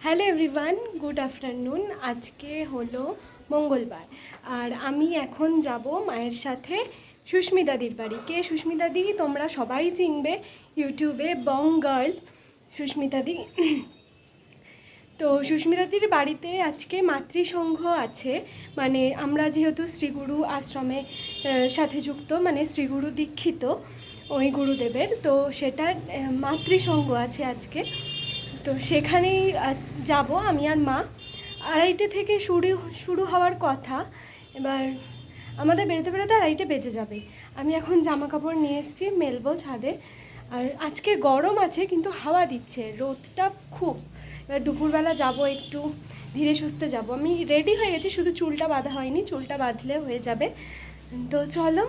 Hello everyone, good afternoon. আজকে হলো মঙ্গলবার আর আমি এখন যাব মায়ের সাথে সুস্মিতাদির বাড়ি। কে সুস্মিতাদি? তোমরা সবাই চিনবে ইউটিউবে বং গার্ল সুস্মিতাদি। তো সুস্মিতাদির বাড়িতে আজকে মাতৃসংঘ আছে, মানে আমরা যেহেতু শ্রীগুরু আশ্রমের সাথে যুক্ত, মানে শ্রীগুরু দীক্ষিত ওই গুরুদেবের, তো সেটার মাতৃসংঘ আছে আজকে। তো সেখানেই যাব আমি আর মা। 2:30 থেকে শুরু হওয়ার কথা, এবার আমাদের বেরোতে বেরোতে 2:30 বেজে যাবে। আমি এখন জামা কাপড় নিয়ে এসেছি, মেলবো ছাদে। আর আজকে গরম আছে কিন্তু হাওয়া দিচ্ছে, রোদটা খুব। এবার দুপুরবেলা যাব, একটু ধীরে সুস্থে যাব। আমি রেডি হয়ে গেছি, শুধু চুলটা বাঁধা হয়নি, চুলটা বাঁধলে হয়ে যাবে। তো চলো।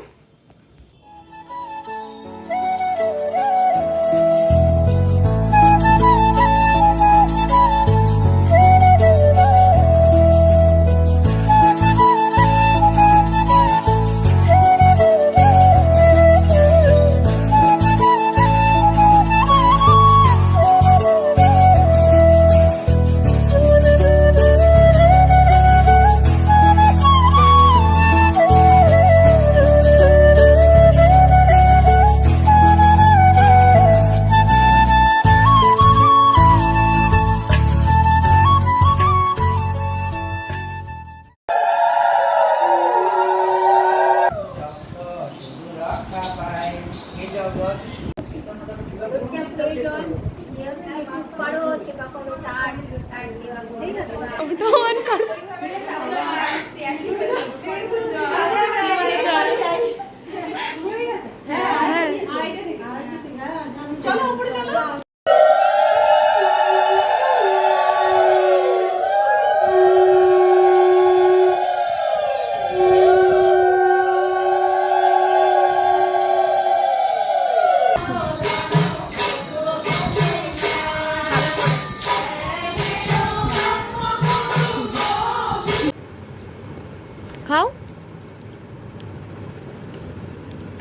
খাও,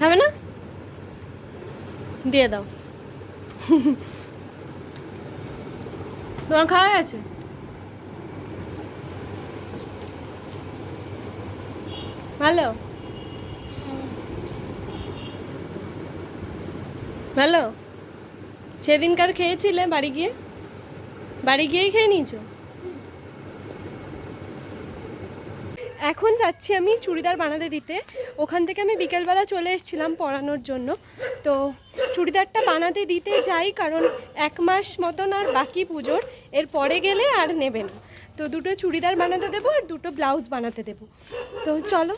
খাবে না? দিয়ে দাও। তোমার খাওয়া গেছে? ভালো ভালো। সেদিনকার খেয়েছিলে বাড়ি গিয়েই খেয়ে নিয়েছো? এখন যাচ্ছি আমি চুড়িদার বানাতে দিতে। ওখান থেকে আমি বিকেলবেলা চলে এসেছিলাম পরানোর জন্য। তো চুড়িদারটা বানাতে দিতে যাই, কারণ 1 মাস মতন আর বাকি পুজোর, এর পরে গেলে আর নেবে না। তো 2টো চুড়িদার বানাতে দেবো আর 2টো ব্লাউজ বানাতে দেবো। তো চলো।